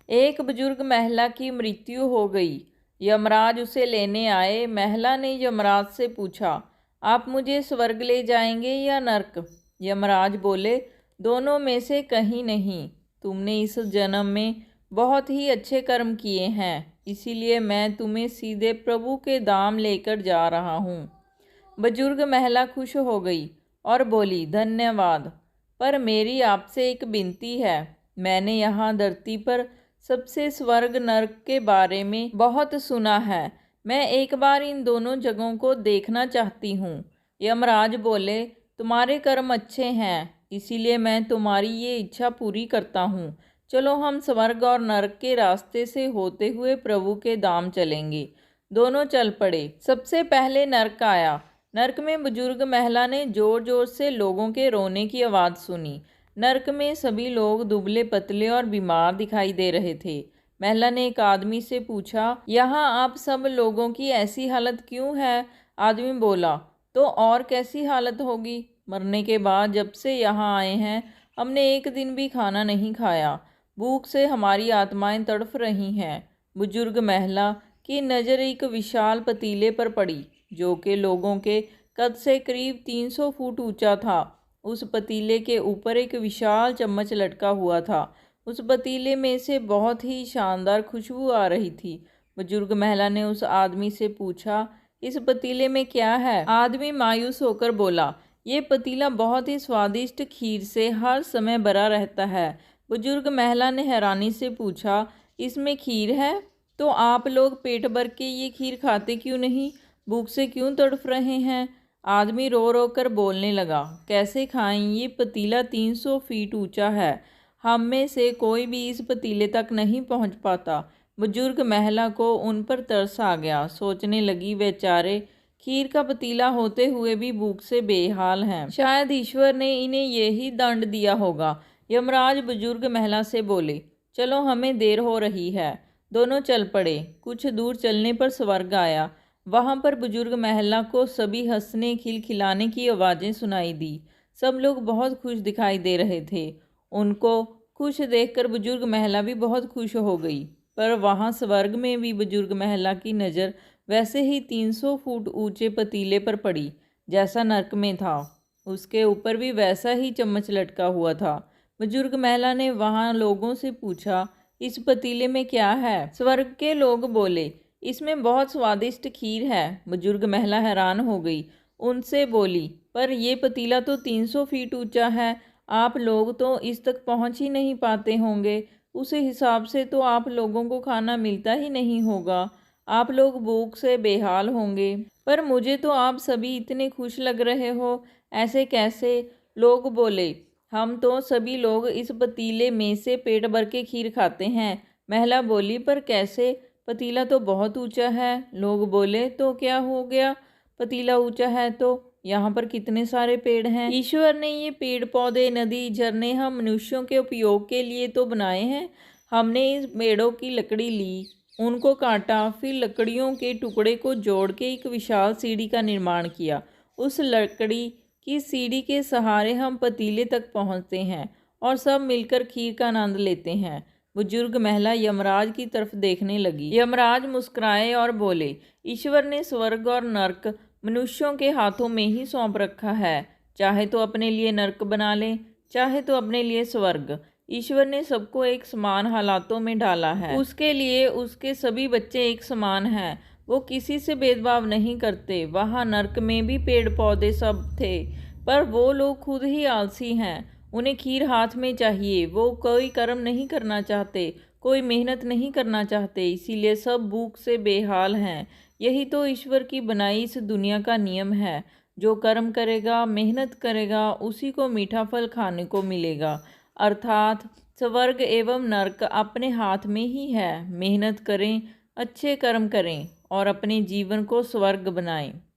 एक बुजुर्ग महिला की मृत्यु हो गई। यमराज उसे लेने आए। महिला ने यमराज से पूछा, आप मुझे स्वर्ग ले जाएंगे या नरक? यमराज बोले, दोनों में से कहीं नहीं। तुमने इस जन्म में बहुत ही अच्छे कर्म किए हैं, इसीलिए मैं तुम्हें सीधे प्रभु के धाम लेकर जा रहा हूँ। बुजुर्ग महिला खुश हो गई और बोली, धन्यवाद, पर मेरी आपसे एक विनती है। मैंने यहाँ धरती पर सबसे स्वर्ग नरक के बारे में बहुत सुना है। मैं एक बार इन दोनों जगहों को देखना चाहती हूँ। यमराज बोले, तुम्हारे कर्म अच्छे हैं, इसीलिए मैं तुम्हारी ये इच्छा पूरी करता हूँ। चलो हम स्वर्ग और नरक के रास्ते से होते हुए प्रभु के धाम चलेंगे। दोनों चल पड़े। सबसे पहले नरक आया। नरक में बुजुर्ग महिला ने जोर जोर से लोगों के रोने की आवाज़ सुनी। नरक में सभी लोग दुबले पतले और बीमार दिखाई दे रहे थे। महिला ने एक आदमी से पूछा, यहाँ आप सब लोगों की ऐसी हालत क्यों है? आदमी बोला, तो और कैसी हालत होगी? मरने के बाद जब से यहाँ आए हैं हमने एक दिन भी खाना नहीं खाया। भूख से हमारी आत्माएं तड़फ रही हैं। बुजुर्ग महिला की नज़र एक विशाल पतीले पर पड़ी, जो कि लोगों के कद से करीब 300 फुट ऊंचा था। उस पतीले के ऊपर एक विशाल चम्मच लटका हुआ था। उस पतीले में से बहुत ही शानदार खुशबू आ रही थी। बुजुर्ग महिला ने उस आदमी से पूछा, इस पतीले में क्या है? आदमी मायूस होकर बोला, ये पतीला बहुत ही स्वादिष्ट खीर से हर समय भरा रहता है। बुजुर्ग महिला ने हैरानी से पूछा, इसमें खीर है? तो आप लोग पेट भर के ये खीर खाते क्यों नहीं? भूख से क्यों तड़फ रहे हैं? आदमी रो रो कर बोलने लगा, कैसे खाएं? ये पतीला 300 फीट ऊंचा है। हम में से कोई भी इस पतीले तक नहीं पहुंच पाता। बुजुर्ग महिला को उन पर तरस आ गया। सोचने लगी, बेचारे खीर का पतीला होते हुए भी भूख से बेहाल हैं। शायद ईश्वर ने इन्हें यही दंड दिया होगा। यमराज बुजुर्ग महिला से बोले, चलो हमें देर हो रही है। दोनों चल पड़े। कुछ दूर चलने पर स्वर्ग आया। वहाँ पर बुजुर्ग महिला को सभी हंसने खिलखिलाने की आवाज़ें सुनाई दी। सब लोग बहुत खुश दिखाई दे रहे थे। उनको खुश देखकर बुजुर्ग महिला भी बहुत खुश हो गई। पर वहाँ स्वर्ग में भी बुजुर्ग महिला की नज़र वैसे ही 300 फुट ऊंचे पतीले पर पड़ी जैसा नरक में था। उसके ऊपर भी वैसा ही चम्मच लटका हुआ था। बुजुर्ग महिला ने वहाँ लोगों से पूछा, इस पतीले में क्या है? स्वर्ग के लोग बोले, इसमें बहुत स्वादिष्ट खीर है। बुजुर्ग महिला हैरान हो गई। उनसे बोली, पर यह पतीला तो 300 फीट ऊंचा है। आप लोग तो इस तक पहुंच ही नहीं पाते होंगे। उस हिसाब से तो आप लोगों को खाना मिलता ही नहीं होगा। आप लोग भूख से बेहाल होंगे। पर मुझे तो आप सभी इतने खुश लग रहे हो, ऐसे कैसे? लोग बोले, हम तो सभी लोग इस पतीले में से पेट भर के खीर खाते हैं। महिला बोली, पर कैसे? पतीला तो बहुत ऊंचा है। लोग बोले, तो क्या हो गया? पतीला ऊंचा है तो यहाँ पर कितने सारे पेड़ हैं। ईश्वर ने ये पेड़ पौधे, नदी, झरने हम मनुष्यों के उपयोग के लिए तो बनाए हैं। हमने इस पेड़ों की लकड़ी ली, उनको काटा, फिर लकड़ियों के टुकड़े को जोड़ के एक विशाल सीढ़ी का निर्माण किया। उस लकड़ी की सीढ़ी के सहारे हम पतीले तक पहुँचते हैं और सब मिलकर खीर का आनंद लेते हैं। बुजुर्ग महिला यमराज की तरफ देखने लगी। यमराज मुस्कुराए और बोले, ईश्वर ने स्वर्ग और नरक मनुष्यों के हाथों में ही सौंप रखा है। चाहे तो अपने लिए नरक बना लें, चाहे तो अपने लिए स्वर्ग। ईश्वर ने सबको एक समान हालातों में डाला है। उसके लिए उसके सभी बच्चे एक समान हैं। वो किसी से भेदभाव नहीं करते। वहाँ नरक में भी पेड़ पौधे सब थे, पर वो लोग खुद ही आलसी हैं। उन्हें खीर हाथ में चाहिए। वो कोई कर्म नहीं करना चाहते, कोई मेहनत नहीं करना चाहते, इसीलिए सब भूख से बेहाल हैं। यही तो ईश्वर की बनाई इस दुनिया का नियम है। जो कर्म करेगा, मेहनत करेगा, उसी को मीठा फल खाने को मिलेगा। अर्थात स्वर्ग एवं नरक अपने हाथ में ही है। मेहनत करें, अच्छे कर्म करें और अपने जीवन को स्वर्ग बनाएं।